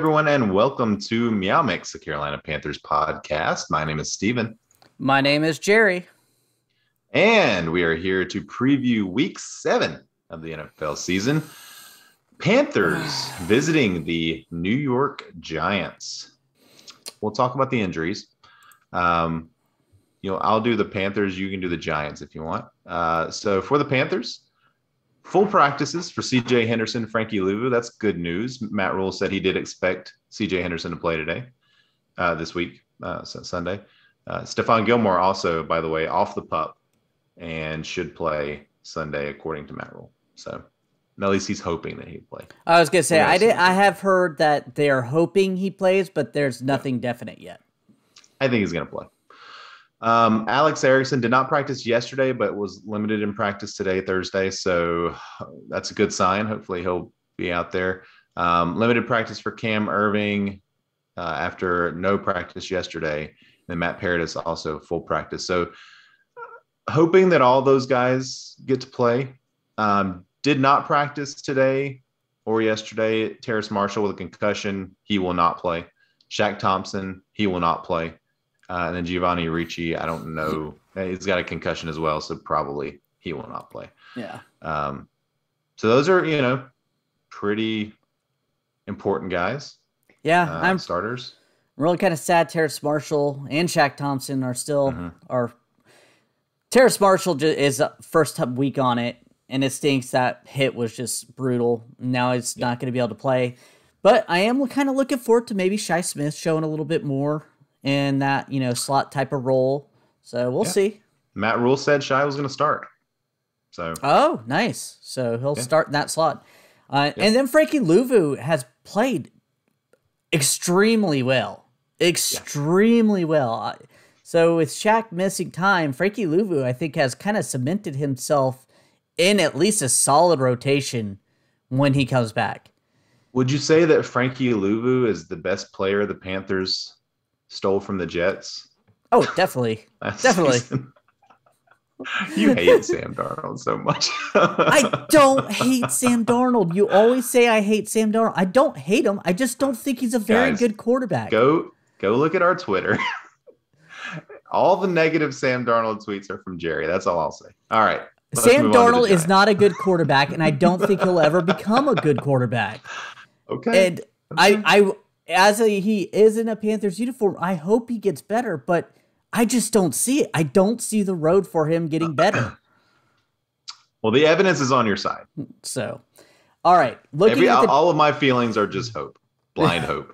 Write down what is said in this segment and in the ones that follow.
everyone, and welcome to MeowMix, the Carolina Panthers podcast. My name is Steven. My name is Jerry. And we are here to preview week 7 of the NFL season. Panthers visiting the New York Giants. We'll talk about the injuries. I'll do the Panthers. You can do the Giants if you want. So for the Panthers, full practices for C.J. Henderson, Frankie Louvu. That's good news. Matt Rule said he did expect C.J. Henderson to play today, this week, Sunday. Stephon Gilmore also, by the way, off the pup and should play Sunday according to Matt Rule. So at least he's hoping that he'd play. I was going to say, I have heard that they are hoping he plays, but there's nothing definite yet. I think he's going to play. Alex Erickson did not practice yesterday, but was limited in practice today, Thursday. So that's a good sign. Hopefully he'll be out there. Limited practice for Cam Irving after no practice yesterday. And Matt Paradis also full practice. So hoping that all those guys get to play. Did not practice today or yesterday. Terrace Marshall with a concussion. He will not play. Shaq Thompson, he will not play. And then Giovanni Ricci, I don't know. He's got a concussion as well, so probably he will not play. Yeah. So those are, pretty important guys. Yeah, I'm starters. I'm really kind of sad Terrace Marshall and Shaq Thompson are still are. Terrace Marshall is first week on it, and it stinks. That hit was just brutal. Now he's not going to be able to play. But I am kind of looking forward to maybe Shi Smith showing a little bit more in that, slot type of role. So we'll see. Matt Rule said Shi was going to start. So. Oh, nice. So he'll start in that slot. And then Frankie Louvu has played extremely well. Extremely well. So with Shaq missing time, Frankie Louvu, I think, has kind of cemented himself in at least a solid rotation when he comes back. Would you say that Frankie Louvu is the best player the Panthers stole from the Jets? Oh, definitely. Definitely. You hate Sam Darnold so much. I don't hate Sam Darnold. You always say I hate Sam Darnold. I don't hate him. I just don't think he's a very good quarterback. Go look at our Twitter. All the negative Sam Darnold tweets are from Jerry. That's all I'll say. All right. Sam Darnold is not a good quarterback, and I don't think he'll ever become a good quarterback. Okay. And he is in a Panthers uniform, I hope he gets better, but I just don't see it. I don't see the road for him getting better. Well, the evidence is on your side. So, all right. All of my feelings are just hope, blind hope.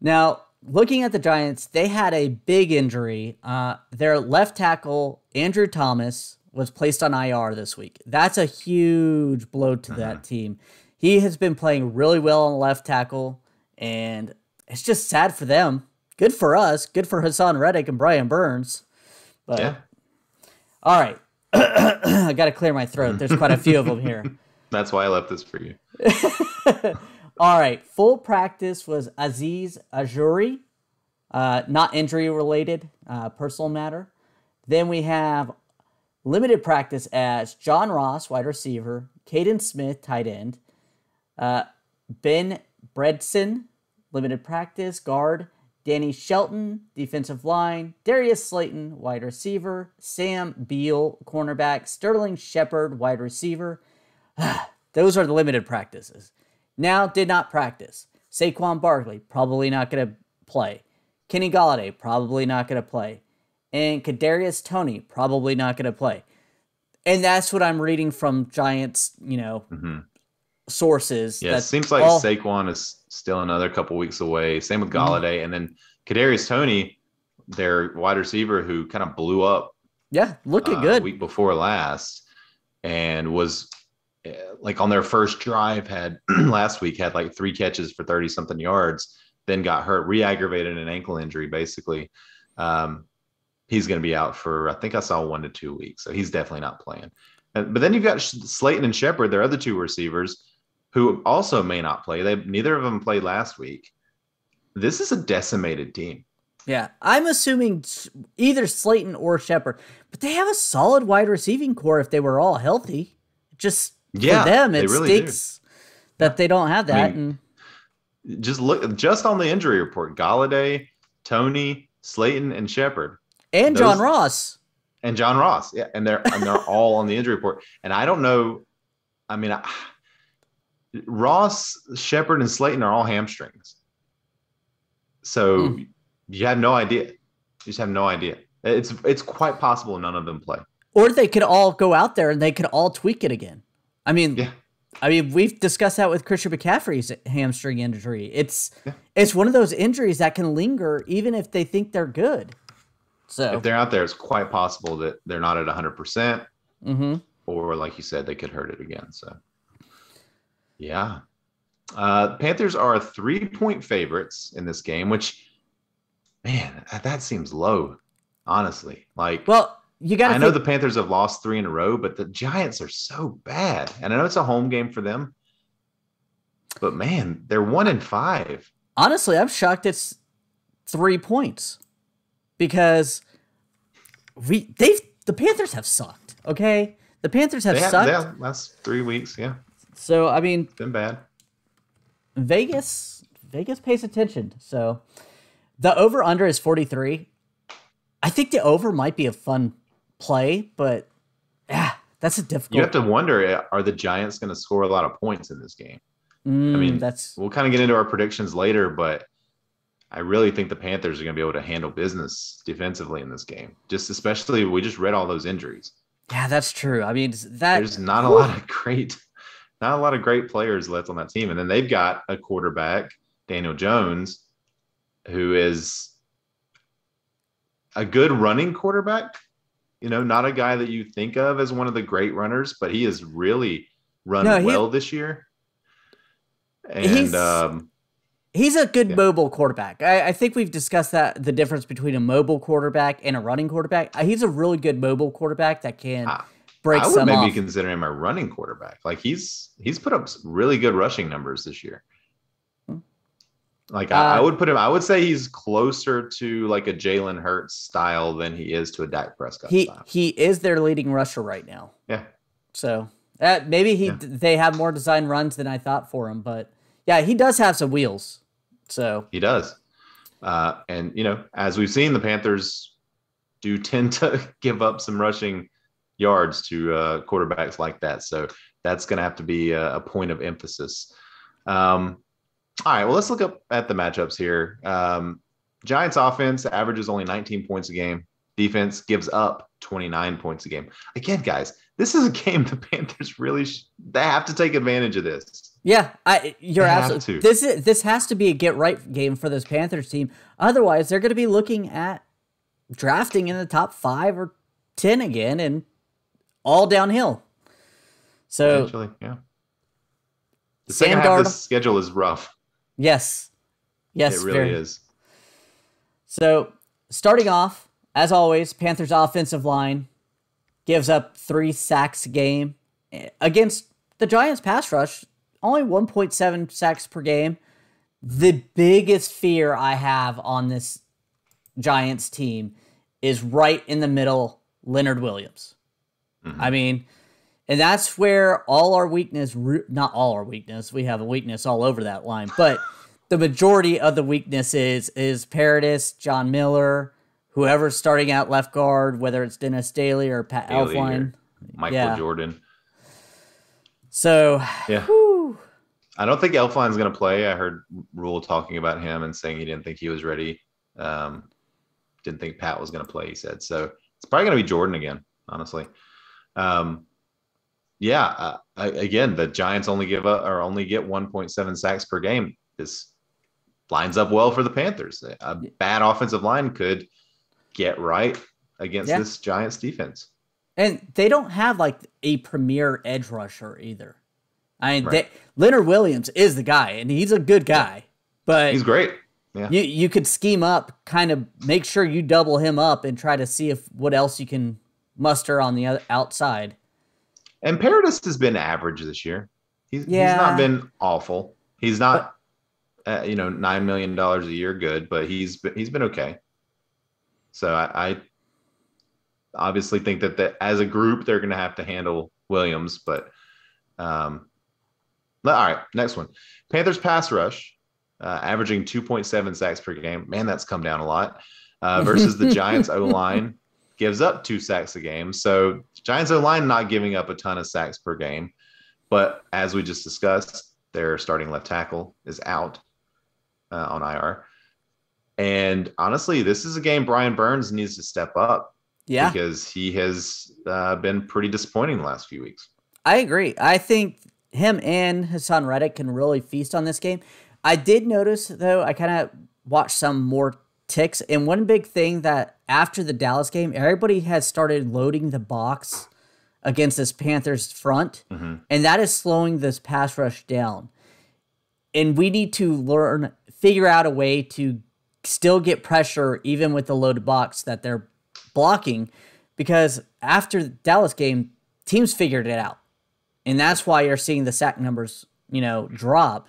Now, looking at the Giants, they had a big injury. Their left tackle, Andrew Thomas, was placed on IR this week. That's a huge blow to that team. He has been playing really well on left tackle, and it's just sad for them. Good for us. Good for Hassan Reddick and Brian Burns. But, yeah. All right. I got to clear my throat. There's quite a few of them here. That's why I left this for you. All right. Full practice was Aziz Ajuri. Not injury related, personal matter. Then we have limited practice as John Ross, wide receiver, Caden Smith, tight end, Ben Bredson, limited practice, guard, Danny Shelton, defensive line, Darius Slayton, wide receiver, Sam Beal, cornerback, Sterling Shepard, wide receiver. Those are the limited practices. Now did not practice. Saquon Barkley, probably not going to play. Kenny Golladay, probably not going to play. And Kadarius Toney, probably not going to play. And that's what I'm reading from Giants, sources. Yeah, it seems like Saquon is still another couple weeks away. Same with Golladay. And then Kadarius Toney, their wide receiver who kind of blew up. Yeah, looking good. Week before last. And was on their first drive last week had 3 catches for 30-something yards. Then got hurt, re-aggravated an ankle injury, basically. He's going to be out for, I think I saw 1 to 2 weeks. So he's definitely not playing. But then you've got Slayton and Shepard, their other 2 receivers, who also may not play. Neither of them played last week. This is a decimated team. Yeah, I'm assuming either Slayton or Shepard. But they have a solid wide receiving core if they were all healthy. Just for them, it really stinks that they don't have that. Just look on the injury report. Galladay, Tony, Slayton, and Shepard. And John Ross. And John Ross. Yeah. And they're all on the injury report. And I don't know. I mean, Ross, Shepard, and Slayton are all hamstrings. So you have no idea. You just have no idea. It's quite possible none of them play. Or they could all go out there and they could all tweak it again. I mean, we've discussed that with Christian McCaffrey's hamstring injury. It's one of those injuries that can linger even if they think they're good. So if they're out there, it's quite possible that they're not at 100%. Or like you said, they could hurt it again. So yeah. Panthers are 3-point favorites in this game, which, man, that seems low, honestly. You got. I know the Panthers have lost 3 in a row, but the Giants are so bad, and I know it's a home game for them. But man, they're 1-5. Honestly, I'm shocked it's 3 points because the Panthers have sucked. Okay, the Panthers have sucked. Yeah, last 3 weeks. Yeah. So I mean, been bad. Vegas pays attention. So the over/under is 43. I think the over might be a fun play, but that's a difficult. You have to wonder: are the Giants going to score a lot of points in this game? I mean, we'll kind of get into our predictions later, but I really think the Panthers are going to be able to handle business defensively in this game. Especially, we just read all those injuries. Yeah, that's true. I mean, there's not a lot of great players left on that team, and then they've got a quarterback, Daniel Jones, who is a good running quarterback. Not a guy that you think of as one of the great runners, but he has really run well this year. And he's a good mobile quarterback. I think we've discussed the difference between a mobile quarterback and a running quarterback. He's a really good mobile quarterback that can break some off. I would maybe consider him a running quarterback. Like he's put up really good rushing numbers this year. Like I would put him. I would say he's closer to like a Jalen Hurts style than he is to a Dak Prescott style. He is their leading rusher right now. Yeah. So maybe they have more design runs than I thought for him, but yeah, he does have some wheels. So he does. And as we've seen, the Panthers do tend to give up some rushing yards to quarterbacks like that. So that's going to have to be a point of emphasis. All right, well, let's look up at the matchups here. Giants offense averages only 19 points a game. Defense gives up 29 points a game. Again, guys, this is a game the Panthers they have to take advantage of this. Yeah, you're absolutely. This has to be a get right game for this Panthers team. Otherwise, they're going to be looking at drafting in the top 5 or 10 again, and all downhill. So, eventually, yeah. The second half of the schedule is rough. Yes, it really is. So, starting off, as always, Panthers offensive line gives up 3 sacks a game against the Giants pass rush. Only 1.7 sacks per game. The biggest fear I have on this Giants team is right in the middle, Leonard Williams. I mean, and that's where all our weakness, not all our weakness, we have a weakness all over that line, but the majority of the weakness is Paradis, John Miller, whoever's starting out left guard, whether it's Dennis Daly or Pat Elflein. Michael Jordan. So, I don't think Elflein's going to play. I heard Rule talking about him and saying he didn't think he was ready. Didn't think Pat was going to play, he said. So it's probably going to be Jordan again, honestly. Again, the Giants only get 1.7 sacks per game. This lines up well for the Panthers. A bad offensive line could get right against this Giants defense. And they don't have like a premier edge rusher either. I mean, Leonard Williams is the guy, and he's a good guy. But he's great. Yeah. You could scheme up, kind of make sure you double him up and try to see what else you can muster on the outside. And Paradis has been average this year. He's not been awful. He's not, $9 million a year good, but he's been okay. So I obviously think that as a group they're going to have to handle Williams. But all right, next one. Panthers pass rush averaging 2.7 sacks per game. Man, that's come down a lot. Versus the Giants O-line gives up 2 sacks a game. So Giants O-line not giving up a ton of sacks per game. But as we just discussed, their starting left tackle is out on IR. And honestly, this is a game Brian Burns needs to step up. Yeah. Because he has been pretty disappointing the last few weeks. I agree. I think him and Hassan Reddick can really feast on this game. I did notice, though, I kind of watched some more ticks. And one big thing that after the Dallas game, everybody has started loading the box against this Panthers front. Mm-hmm. And that is slowing this pass rush down. And we need to figure out a way to still get pressure even with the loaded box that they're blocking, because after the Dallas game, teams figured it out. And that's why you're seeing the sack numbers, drop.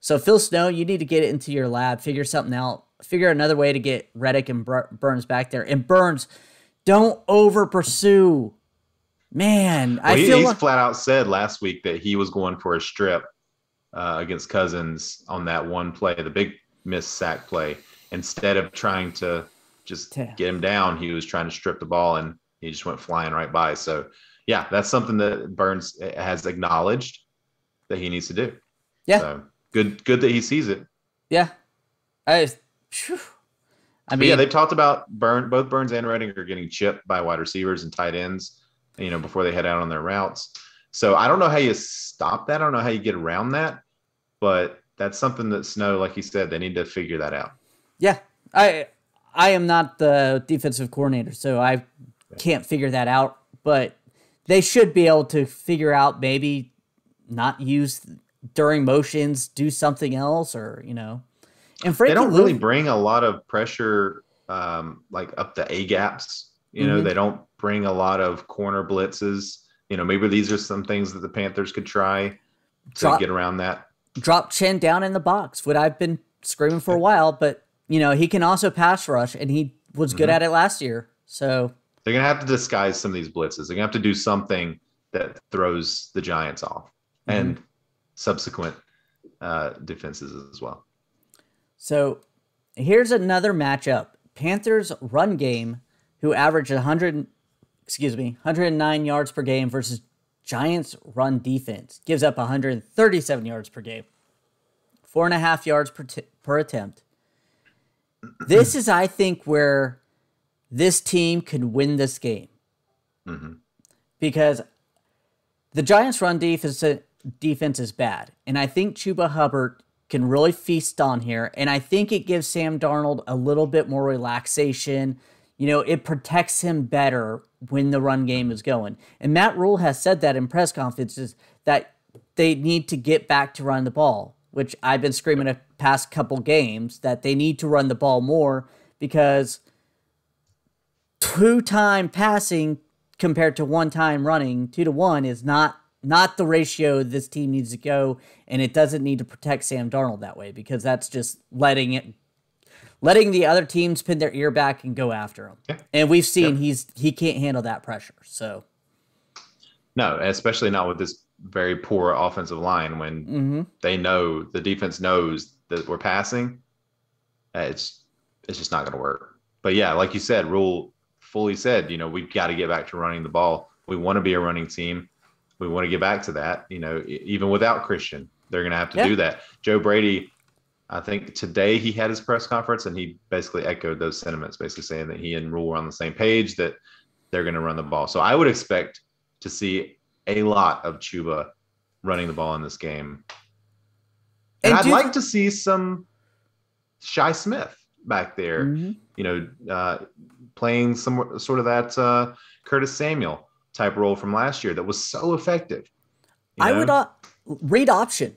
So Phil Snow, you need to get it into your lab, figure something out, figure another way to get Reddick and Burns back there. And Burns, don't over pursue. Man, well, he's flat out said last week that he was going for a strip against Cousins on that one play, the big missed sack play. Instead of trying to just get him down, he was trying to strip the ball, and he just went flying right by. So, yeah, that's something that Burns has acknowledged that he needs to do. Yeah. So, good that he sees it. Yeah. I mean, yeah, they talked about both Burns and Reddick are getting chipped by wide receivers and tight ends, before they head out on their routes. So I don't know how you stop that. I don't know how you get around that, but that's something that Snow, like he said, they need to figure that out. Yeah. I am not the defensive coordinator, so I can't figure that out, but they should be able to figure out, maybe not use during motions, do something else, or, And Frankie they don't really bring a lot of pressure like up the A gaps. They don't bring a lot of corner blitzes. Maybe these are some things that the Panthers could try to get around that. Drop Chin down in the box, what I've been screaming for a while, but he can also pass rush, and he was good at it last year. So they're going to have to disguise some of these blitzes. They're going to have to do something that throws the Giants off and subsequent defenses as well. So here's another matchup. Panthers run game, who averaged 109 yards per game, versus Giants run defense, gives up 137 yards per game, 4.5 yards per attempt. This is, I think, where this team could win this game. Because the Giants' run defense is bad. And I think Chuba Hubbard can really feast on here. And I think it gives Sam Darnold a little bit more relaxation. It protects him better when the run game is going. And Matt Rule has said that in press conferences, that they need to get back to run the ball, which I've been screaming the past couple games, that they need to run the ball more, because 2-time passing compared to 1-time running, 2-to-1, is not the ratio this team needs to go, and it doesn't need to protect Sam Darnold that way, because that's just letting the other teams pin their ear back and go after him. Yeah. And we've seen he can't handle that pressure. So no, especially not with this very poor offensive line when the defense knows that we're passing. It's just not going to work. But yeah, like you said, Rule fully said, we've got to get back to running the ball. We want to be a running team. We want to get back to that. Even without Christian, they're going to have to do that. Joe Brady, I think today he had his press conference, and he basically echoed those sentiments, basically saying that he and Rule were on the same page, that they're going to run the ball. So I would expect to see a lot of Chuba running the ball in this game. And I'd like to see some Shi Smith back there, playing some sort of that Curtis Samuel type role from last year that was so effective. I would read option.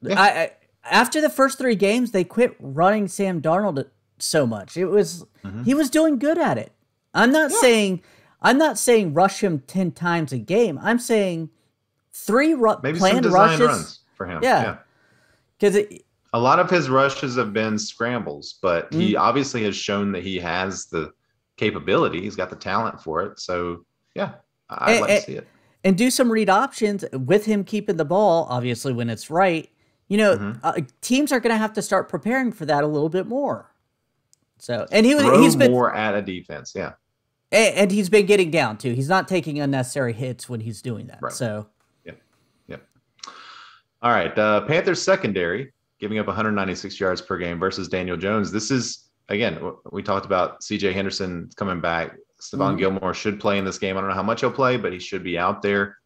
Yeah. After the first 3 games, they quit running Sam Darnold so much. It was he was doing good at it. I'm not saying rush him 10 times a game. I'm saying 3 planned rushes. Runs for him. Yeah. Because a lot of his rushes have been scrambles, but he obviously has shown that he has the capability. He's got the talent for it. So, yeah, I'd like to see it. And do some read options with him keeping the ball, obviously, when it's right. teams are going to have to start preparing for that a little bit more. So, and he's been more at a defense, yeah. And he's been getting down too. He's not taking unnecessary hits when he's doing that. Right. So, yep. All right, Panthers secondary giving up 196 yards per game versus Daniel Jones. This is, again, we talked about C.J. Henderson coming back. Stephon Gilmore should play in this game. I don't know how much he'll play, but he should be out there.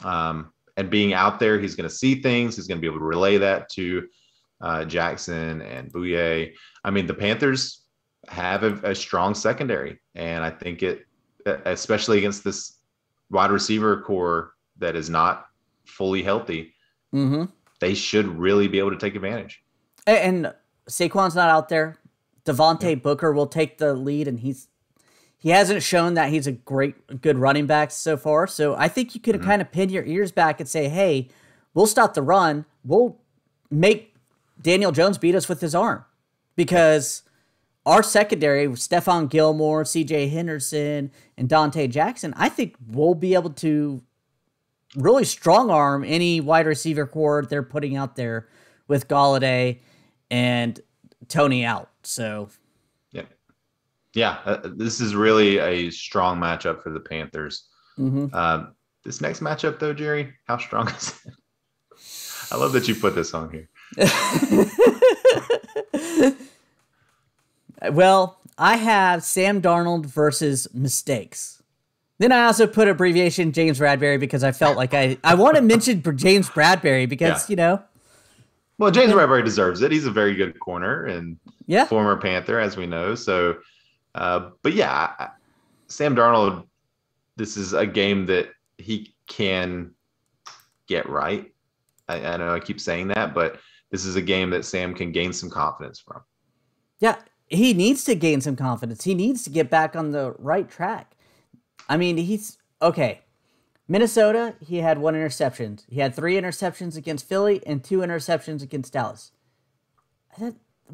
And being out there, he's going to see things. He's going to be able to relay that to Jackson and Bouye. I mean, the Panthers have a strong secondary, and I think especially against this wide receiver core that is not fully healthy, they should really be able to take advantage. And Saquon's not out there. Devontae Booker will take the lead, and he hasn't shown that he's a good running back so far. So I think you could kind of pin your ears back and say, hey, we'll stop the run. We'll make Daniel Jones beat us with his arm, because our secondary, Stephon Gilmore, C.J. Henderson, and Dante Jackson, I think we'll be able to really strong arm any wide receiver core they're putting out there with Golladay and Tony out. So, this is really a strong matchup for the Panthers. This next matchup, though, Jerry, how strong is it? I love that you put this on here. Well, I have Sam Darnold versus mistakes. Then I also put abbreviation James Bradberry because I felt like I want to mention James Bradberry because, Well, James Bradberry deserves it. He's a very good corner and former Panther, as we know. So, but yeah, Sam Darnold, this is a game that he can get right. I know I keep saying that, but this is a game that Sam can gain some confidence from. Yeah, he needs to gain some confidence. He needs to get back on the right track. I mean, he's okay. Minnesota, he had 1 interception. He had 3 interceptions against Philly and 2 interceptions against Dallas.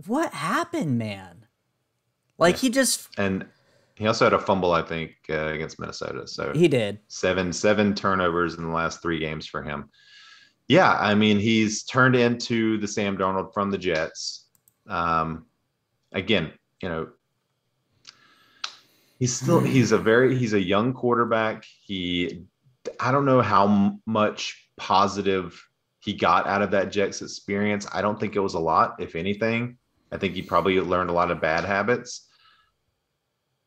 What happened, man? Like he just and he also had a fumble, I think, against Minnesota. So he did 7 turnovers in the last 3 games for him. Yeah, I mean, he's turned into the Sam Darnold from the Jets. Again, he's a young quarterback. I don't know how much positive he got out of that Jets experience. I don't think it was a lot, if anything. I think he probably learned a lot of bad habits.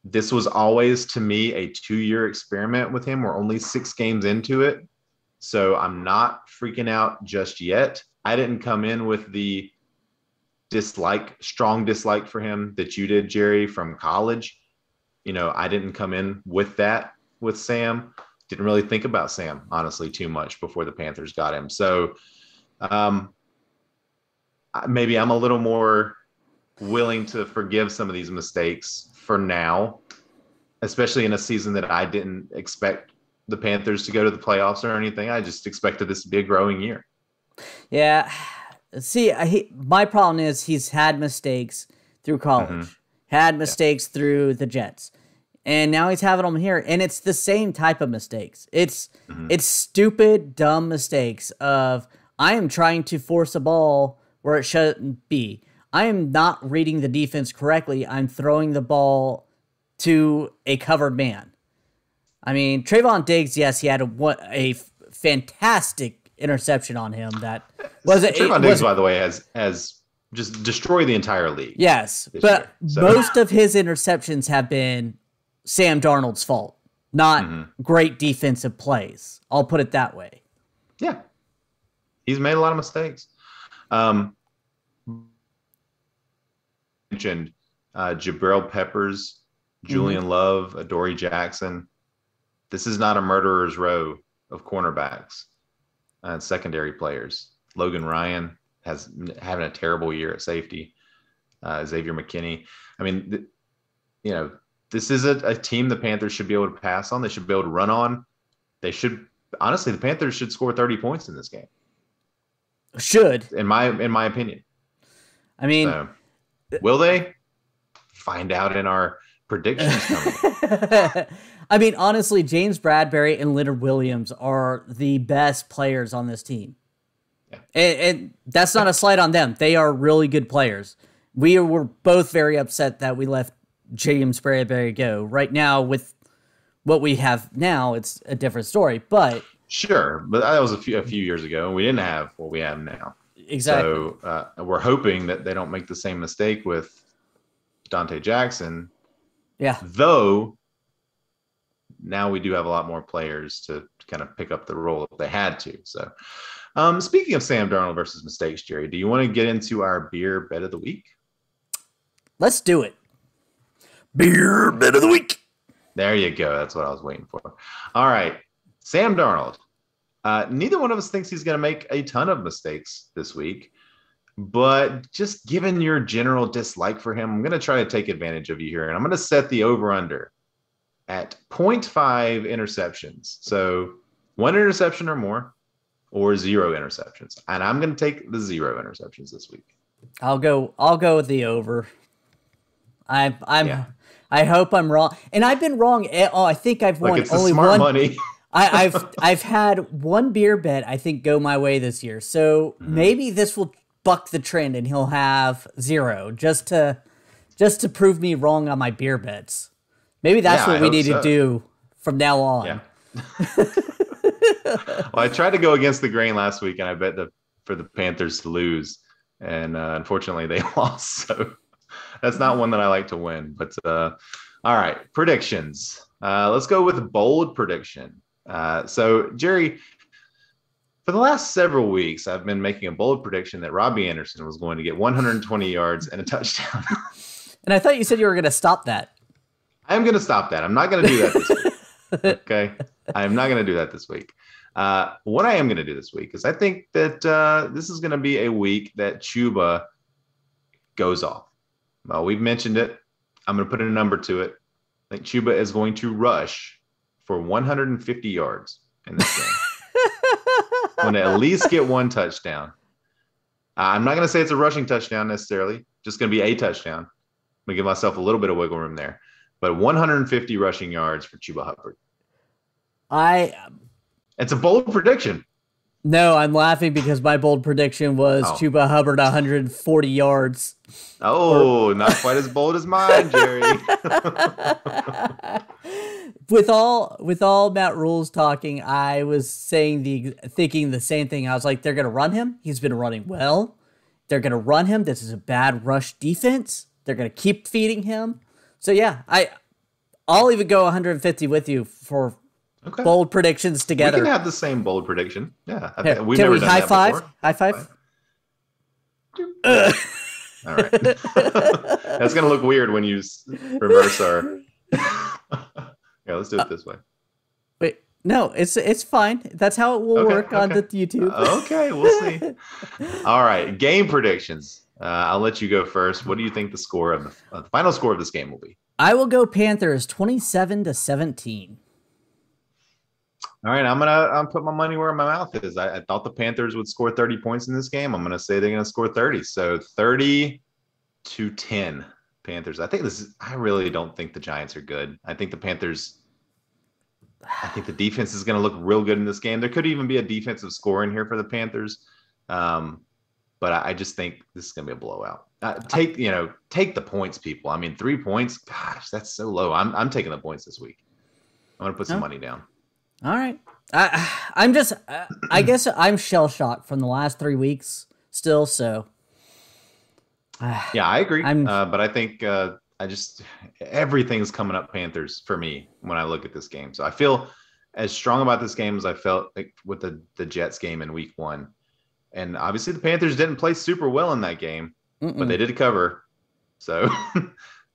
This was always, to me, a 2-year experiment with him. We're only 6 games into it. So I'm not freaking out just yet. I didn't come in with the strong dislike for him that you did, Jerry, from college. I didn't come in with that with Sam. Didn't really think about Sam, honestly, too much before the Panthers got him. So maybe I'm a little more willing to forgive some of these mistakes for now, especially in a season that I didn't expect the Panthers to go to the playoffs or anything. I just expected this to be a growing year. Yeah. See, my problem is he's had mistakes through college, had mistakes through the Jets, and now he's having them here. And it's the same type of mistakes. It's stupid, dumb mistakes of I am trying to force a ball where it shouldn't be. I am not reading the defense correctly. I'm throwing the ball to a covered man. I mean, Trayvon Diggs, yes, he had a fantastic interception on him. That was it. Trayvon Diggs, by the way, has just destroyed the entire league. Yes, but most of his interceptions have been Sam Darnold's fault, not great defensive plays. I'll put it that way. Yeah, he's made a lot of mistakes. Mentioned Jabril Peppers, Julian Love, Adoree Jackson. This is not a murderer's row of cornerbacks and secondary players. Logan Ryan having a terrible year at safety. Xavier McKinney. I mean, this is a team the Panthers should be able to pass on. They should be able to run on. Honestly, the Panthers should score 30 points in this game. Should. In my opinion. I mean, so, will they? Find out in our predictions coming. I mean, honestly, James Bradberry and Leonard Williams are the best players on this team. And that's not a slight on them. They are really good players. We were both very upset that we let James Bradbury go. Right now, with what we have now, it's a different story. But sure, but that was a few years ago, and we didn't have what we have now. Exactly. So we're hoping that they don't make the same mistake with Dante Jackson. Yeah. Though now we do have a lot more players to kind of pick up the role if they had to. So speaking of Sam Darnold versus mistakes, Jerry, do you want to get into our beer bet of the week? Let's do it. Beer bet of the week. There you go. That's what I was waiting for. All right. Sam Darnold. Neither one of us thinks he's going to make a ton of mistakes this week. But just given your general dislike for him, I'm going to try to take advantage of you here. And I'm going to set the over-under at 0.5 interceptions. So 1 interception or more, or 0 interceptions. And I'm going to take the 0 interceptions this week. I'll go with the over. I hope I'm wrong. And I've been wrong. I think I've won it's only smart one money. I've had one beer bet I think go my way this year. So maybe this will buck the trend and he'll have 0 just to prove me wrong on my beer bets. Maybe that's what we need to do from now on. Yeah. Well, I tried to go against the grain last week and I bet for the Panthers to lose. And unfortunately they lost. So that's not one that I like to win. But all right, predictions. Let's go with a bold prediction. So, Jerry, for the last several weeks, I've been making a bold prediction that Robbie Anderson was going to get 120 yards and a touchdown. And I thought you said you were going to stop that. I'm going to stop that. I'm not going to do that this week. Okay? I am not going to do that this week. What I am going to do this week is I think that this is going to be a week that Chuba goes off. Well, we've mentioned it. I'm going to put a number to it. I think Chuba is going to rush for 150 yards in this game. Going to at least get 1 touchdown. I'm not going to say it's a rushing touchdown necessarily. Just going to be a touchdown. I'm going to give myself a little bit of wiggle room there. But 150 rushing yards for Chuba Hubbard. It's a bold prediction. No, I'm laughing because my bold prediction was Chuba Hubbard 140 yards. Oh, not quite as bold as mine, Jerry. With all Matt Rule's talking, I was thinking the same thing. I was like, they're going to run him. He's been running well. They're going to run him. This is a bad rush defense. They're going to keep feeding him. So yeah, I'll even go 150 with you for bold predictions together. We can have the same bold prediction. Yeah. We've never done that before. High five? All right. That's going to look weird when you reverse our... Yeah, let's do it this way. Wait, no, it's fine. That's how it will work on the YouTube. Okay, we'll see. All right, game predictions. I'll let you go first. What do you think the score of the final score of this game will be? I will go Panthers 27-17. All right, I'm put my money where my mouth is. I thought the Panthers would score 30 points in this game. I'm going to say they're going to score 30. So 30-10 Panthers. I really don't think the Giants are good. I think the defense is going to look real good in this game. There could even be a defensive score in here for the Panthers. But I just think this is going to be a blowout. Take the points, people. I mean, 3 points. Gosh, that's so low. I'm taking the points this week. I'm going to put some money down. All right. I guess I'm shell shocked from the last 3 weeks still. So yeah, I agree. But I think everything's coming up Panthers for me when I look at this game. So I feel as strong about this game as I felt like with the Jets game in week 1. And obviously the Panthers didn't play super well in that game, but they did cover. So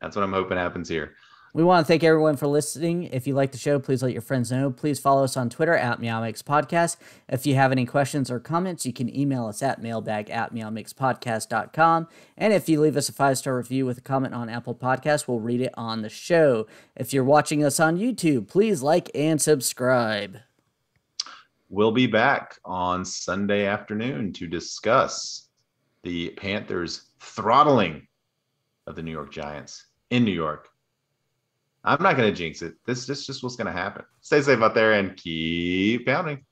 that's what I'm hoping happens here. We want to thank everyone for listening. If you like the show, please let your friends know. Please follow us on Twitter at MeowMix Podcast. If you have any questions or comments, you can email us at mailbag@meowmixpodcast.com. And if you leave us a 5-star review with a comment on Apple Podcasts, we'll read it on the show. If you're watching us on YouTube, please like and subscribe. We'll be back on Sunday afternoon to discuss the Panthers' throttling of the New York Giants in New York. I'm not going to jinx it. This is just what's going to happen. Stay safe out there and keep pounding.